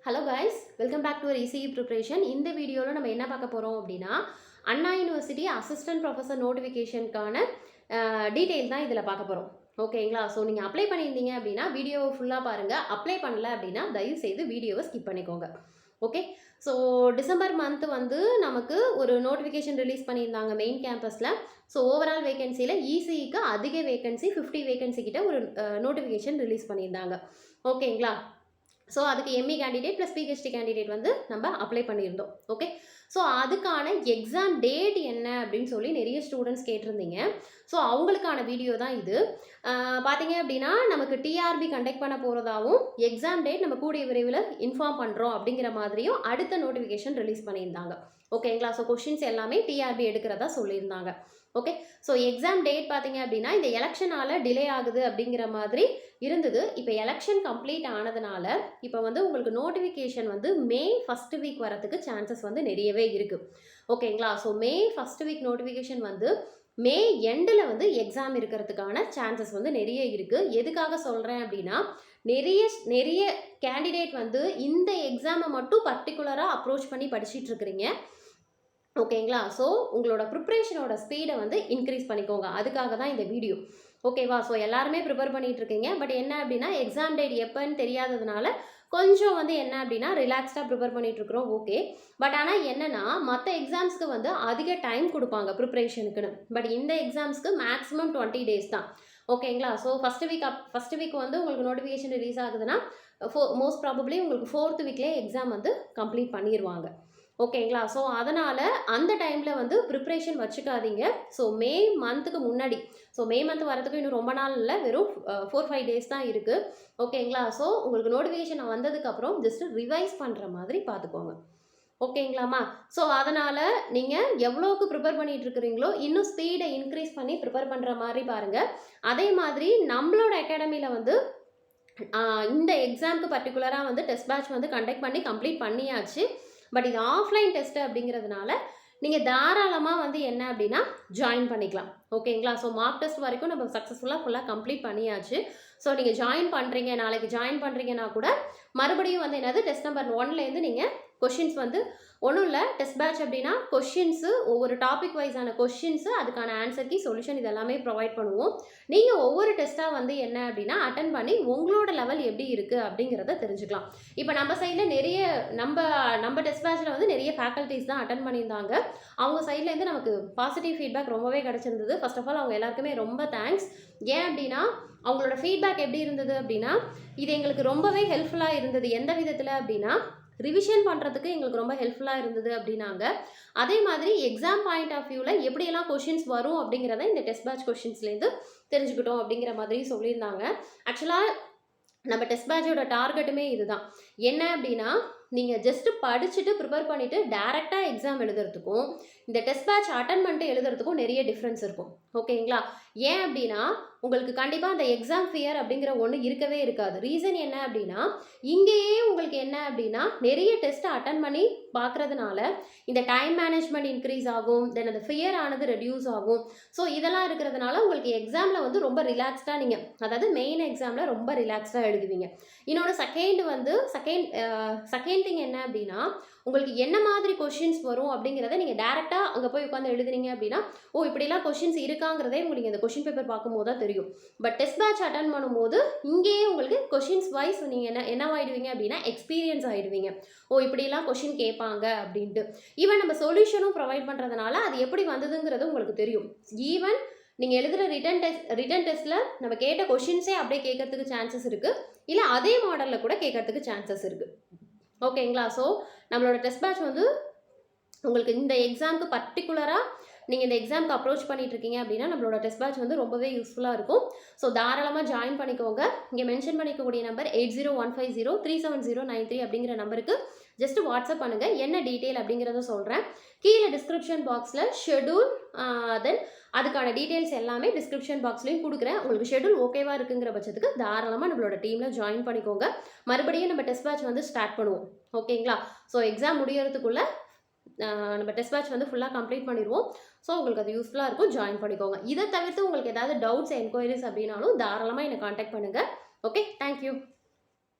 Hello guys, welcome back to ஒரு ECE preparation. இந்த வீடியோவில் நம்ம என்ன பார்க்க போகிறோம் அப்படின்னா, அண்ணா யூனிவர்சிட்டி அசிஸ்டன்ட் ப்ரொஃபஸர் நோட்டிஃபிகேஷனுக்கான டீட்டெயில் தான் இதில் பார்க்க போகிறோம். ஓகேங்களா? ஸோ நீங்கள் அப்ளை பண்ணியிருந்தீங்க அப்படின்னா வீடியோவை ஃபுல்லாக பாருங்கள். அப்ளை பண்ணல அப்படின்னா தயவு செய்து வீடியோவை ஸ்கிப் பண்ணிக்கோங்க. ஓகே, ஸோ டிசம்பர் மந்த் வந்து நமக்கு ஒரு நோட்டிஃபிகேஷன் ரிலீஸ் பண்ணியிருந்தாங்க மெயின் கேம்பஸில். ஸோ ஓவரால் வேகன்சியில் ECEக்கு அதிக வேகன்சி 50 வேகன்சி கிட்ட ஒரு நோட்டிஃபிகேஷன் ரிலீஸ் பண்ணியிருந்தாங்க. ஓகேங்களா? ஸோ அதுக்கு ME candidate plus PhD candidate வந்து நம்ம அப்ளை பண்ணியிருந்தோம். ஓகே, ஸோ அதுக்கான எக்ஸாம் டேட் என்ன அப்படின்னு சொல்லி நிறைய ஸ்டூடெண்ட்ஸ் கேட்டிருந்தீங்க. ஸோ அவங்களுக்கான வீடியோ தான் இது. பார்த்தீங்க அப்படின்னா நமக்கு TRB கண்டக்ட் பண்ண போகிறதாவும் எக்ஸாம் டேட் நம்ம கூடிய விரைவில் இன்ஃபார்ம் பண்ணுறோம் அப்படிங்கிற மாதிரியும் அடுத்த நோட்டிஃபிகேஷன் ரிலீஸ் பண்ணியிருந்தாங்க. ஓகேங்களா? ஸோ கொஷின்ஸ் எல்லாமே TRB எடுக்கிறதா சொல்லியிருந்தாங்க. ஓகே, ஸோ எக்ஸாம் டேட் பார்த்தீங்க அப்படின்னா இந்த எலெக்ஷனால் டிலே ஆகுது அப்படிங்கிற மாதிரி இருந்தது. இப்போ எலெக்ஷன் கம்ப்ளீட் ஆனதுனால இப்போ வந்து உங்களுக்கு நோட்டிஃபிகேஷன் வந்து மே ஃபஸ்ட் வீக் வரதுக்கு சான்சஸ் வந்து நிறையவே இருக்குது. ஓகேங்களா? So May first week notification வந்து மே எண்டில் வந்து எக்ஸாம் இருக்கிறதுக்கான சான்சஸ் வந்து நிறைய இருக்குது. எதுக்காக சொல்கிறேன் அப்படின்னா நிறைய கேண்டிடேட் வந்து இந்த எக்ஸாமை மட்டும் பர்டிகுலராக அப்ரோச் பண்ணி படிச்சுட்டு இருக்கிறீங்க. ஓகேங்களா? ஸோ உங்களோட ப்ரிப்ரேஷனோட ஸ்பீடை வந்து இன்க்ரீஸ் பண்ணிக்கோங்க. அதுக்காக தான் இந்த வீடியோ. ஓகேவா? ஸோ எல்லாருமே ப்ரிப்பேர் பண்ணிகிட்டு இருக்கீங்க. பட் என்ன அப்படின்னா எக்ஸாம் டேட் எப்போன்னு தெரியாததுனால கொஞ்சம் வந்து என்ன அப்படின்னா ரிலாக்ஸ்டாக ப்ரிப்பேர் பண்ணிகிட்ருக்குறோம். ஓகே, பட் ஆனால் என்னென்னா மற்ற எக்ஸாம்ஸ்க்கு வந்து அதிக டைம் கொடுப்பாங்க ப்ரிப்ரேஷனுக்குன்னு. பட் இந்த எக்ஸாம்ஸ்க்கு மேக்ஸிமம் 20 டேஸ் தான். ஓகேங்களா? ஸோ ஃபஸ்ட் வீக் வந்து உங்களுக்கு நோட்டிஃபிகேஷன் ரிலீஸ் ஆகுதுன்னா மோஸ்ட் ப்ராபப்ளி உங்களுக்கு 4th வீக்லேயே எக்ஸாம் வந்து கம்ப்ளீட் பண்ணிடுவாங்க. ஓகேங்களா? ஸோ அதனால் அந்த டைமில் வந்து ப்ரிப்ரேஷன் வச்சுக்காதீங்க. ஸோ மே மந்த்துக்கு முன்னாடி, ஸோ மே மந்த் வரதுக்கு இன்னும் ரொம்ப நாள் இல்லை, வெறும் 4-5 டேஸ் தான் இருக்குது. ஓகேங்களா? ஸோ உங்களுக்கு நோட்டிஃபிகேஷன் வந்ததுக்கப்புறம் ஜஸ்ட் ரிவைஸ் பண்ணுற மாதிரி பார்த்துக்கோங்க. ஓகேங்களாம்மா? ஸோ அதனால் நீங்கள் எவ்வளோக்கு ப்ரிப்பேர் பண்ணிகிட்டு இருக்கிறீங்களோ இன்னும் ஸ்பீடை இன்க்ரீஸ் பண்ணி ப்ரிப்பேர் பண்ணுற மாதிரி பாருங்கள். அதே மாதிரி நம்மளோட அகாடமியில் வந்து இந்த எக்ஸாமுக்கு பர்டிகுலராக வந்து டெஸ்ட் பேட்ச் வந்து கண்டக்ட் பண்ணி கம்ப்ளீட் பண்ணியாச்சு. பட் இது ஆஃப்லைன் டெஸ்ட்டு அப்படிங்கிறதுனால நீங்கள் தாராளமாக வந்து என்ன அப்படின்னா ஜாயின் பண்ணிக்கலாம். ஓகேங்களா? ஸோ மார்க் டெஸ்ட் வரைக்கும் நம்ம ஃபுல்லாக கம்ப்ளீட் பண்ணியாச்சு. ஸோ நீங்கள் ஜாயின் பண்ணுறீங்க, நாளைக்கு ஜாயின் பண்ணுறீங்கன்னா கூட மறுபடியும் வந்து என்னது டெஸ்ட் நம்பர் 1லேருந்து நீங்கள் கொஷின்ஸ் வந்து ஒன்றும் இல்லை, டெஸ்ட் பேட்ச் அப்படின்னா கொஷின்ஸு ஒவ்வொரு டாபிக் வைஸான கொஷின்ஸு, அதுக்கான ஆன்சர் கீ, சொல்யூஷன் இதெல்லாமே ப்ரொவைட் பண்ணுவோம். நீங்கள் ஒவ்வொரு டெஸ்ட்டாக வந்து என்ன அப்படின்னா அட்டன் பண்ணி உங்களோட லெவல் எப்படி இருக்குது அப்படிங்கிறத தெரிஞ்சுக்கலாம். இப்போ நம்ம சைடில் நிறைய நம்ம டெஸ்ட் பேட்சில் வந்து நிறைய ஃபேக்கல்ட்டிஸ் தான் அட்டன் பண்ணியிருந்தாங்க. அவங்க சைட்லேருந்து நமக்கு பாசிட்டிவ் ஃபீட்பேக் ரொம்பவே கிடச்சிருந்தது. ஃபர்ஸ்ட் ஆஃப் ஆல் அவங்க எல்லாருக்குமே ரொம்ப தேங்க்ஸ். ஏன் அப்படின்னா அவங்களோட ஃபீட்பேக் எப்படி இருந்தது அப்படின்னா இது எங்களுக்கு ரொம்பவே ஹெல்ப்ஃபுல்லாக இருந்தது. எந்த விதத்தில் அப்படின்னா ரிவிஷன் பண்ணுறதுக்கு எங்களுக்கு ரொம்ப ஹெல்ப்ஃபுல்லாக இருந்தது அப்படின்னாங்க. அதே மாதிரி எக்ஸாம் பாயிண்ட் ஆஃப் வியூவில் எப்படியெல்லாம் கொஷின்ஸ் வரும் அப்படிங்கிறத இந்த டெஸ்ட் பேட்ச் கொஷின்ஸ்லேருந்து தெரிஞ்சுக்கிட்டோம் அப்படிங்கிற மாதிரி சொல்லியிருந்தாங்க. ஆக்சுவலாக நம்ம டெஸ்ட் பேட்சோட டார்கெட்டுமே இதுதான். என்ன அப்படின்னா நீங்கள் ஜஸ்ட்டு படிச்சுட்டு ப்ரிப்பேர் பண்ணிவிட்டு டேரெக்டாக எக்ஸாம் எழுதுறதுக்கும் இந்த டெஸ்ட் பேட்ச் அட்டன் பண்ணிட்டு எழுதுறதுக்கும் நிறைய டிஃப்ரென்ஸ் இருக்கும். ஓகேங்களா? ஏன் அப்படின்னா உங்களுக்கு கண்டிப்பாக அந்த எக்ஸாம் ஃபியர் அப்படிங்கிற ஒன்று இருக்கவே இருக்காது. ரீசன் என்ன அப்படின்னா இங்கேயே உங்களுக்கு என்ன அப்படின்னா நிறைய டெஸ்ட்டை அட்டன் பண்ணி பார்க்குறதுனால இந்த டைம் மேனேஜ்மெண்ட் இன்க்ரீஸ் ஆகும், தென் அந்த ஃபியர் ஆனது ரெடியூஸ் ஆகும். ஸோ இதெல்லாம் இருக்கிறதுனால உங்களுக்கு எக்ஸாமில் வந்து ரொம்ப ரிலாக்ஸ்டாக நீங்கள் அதாவது மெயின் எக்ஸாமில் ரொம்ப ரிலாக்ஸ்டாக எழுதுவீங்க. இன்னொன்று செகண்ட் திங் என்ன அப்படின்னா உங்களுக்கு என்ன மாதிரி கொஷின்ஸ் வரும் அப்படிங்கிறத நீங்கள் டேரெக்டாக அங்கே போய் உட்காந்து எழுதுனீங்க அப்படின்னா இப்படிலாம் கொஷின்ஸ் இருக்காங்கிறதே உங்களுக்கு இந்த கொஷின் பேப்பர் பார்க்கும்போது தான் தெரியும். பட் டெஸ்ட் பேட்ச் அட்டன் பண்ணும்போது இங்கேயே உங்களுக்கு கொஷின்ஸ் வைஸ் நீங்கள் என்னவாயிடுவீங்க அப்படின்னா எக்ஸ்பீரியன்ஸ் ஆகிடுவீங்க. இப்படிலாம் கொஷின் கேட்பாங்க அப்படின்ட்டு. ஈவன் நம்ம சொல்யூஷனும் ப்ரொவைட் பண்ணுறதுனால அது எப்படி வந்ததுங்கிறது உங்களுக்கு தெரியும். ஈவன் நீங்கள் எழுதுகிற ரிட்டன் டெஸ்ட்டில் நம்ம கேட்ட கொஷின்ஸே அப்படியே கேட்கறதுக்கு சான்சஸ் இருக்குது, இல்லை அதே மாடலில் கூட கேட்கறதுக்கு சான்சஸ் இருக்குது. ஓகேங்களா? ஸோ நம்மளோட டெஸ்ட் பேட்ச் வந்து உங்களுக்கு இந்த எக்ஸாமுக்கு பர்டிகுலராக நீங்கள் இந்த எக்ஸாமுக்கு அப்ரோச் பண்ணிட்டு இருக்கீங்க அப்படின்னா நம்மளோட டெஸ்ட் பேட்ச் வந்து ரொம்பவே யூஸ்ஃபுல்லாக இருக்கும். ஸோ தாராளமாக ஜாயின் பண்ணிக்கோங்க. இங்கே மென்ஷன் பண்ணிக்கக்கூடிய நம்பர் 8015037093 அப்படிங்கிற நம்பருக்கு ஜஸ்ட் வாட்ஸ்அப் பண்ணுங்கள். என்ன டீட்டெயில் அப்படிங்கிறத சொல்கிறேன். கீழே டிஸ்கிரிப்ஷன் பாக்ஸில் ஷெடியூல் தென் அதுக்கான டீட்டெயில்ஸ் எல்லாமே டிஸ்கிரிப்ஷன் பாக்ஸ்லையும் கொடுக்குறேன். உங்களுக்கு ஷெடியூல் ஓகேவா இருக்குங்கிற பட்சத்துக்கு தாராளமாக நம்மளோட டீமில் ஜாயின் பண்ணிக்கோங்க. மறுபடியும் நம்ம டெஸ்ட் பேட்ச் வந்து ஸ்டார்ட் பண்ணுவோம். ஓகேங்களா? ஸோ எக்ஸாம் முடியறதுக்குள்ளே நம்ம டெஸ்ட் பேட்ச் வந்து ஃபுல்லாக கம்ப்ளீட் பண்ணிடுவோம். ஸோ உங்களுக்கு அது யூஸ்ஃபுல்லாக இருக்கும், ஜாயின் பண்ணிக்கோங்க. இதை தவிர்த்து உங்களுக்கு ஏதாவது டவுட்ஸ் என்கொயரிஸ் அப்படின்னாலும் தாராளமாக என்னை காண்டாக்ட் பண்ணுங்கள். Okay, thank you.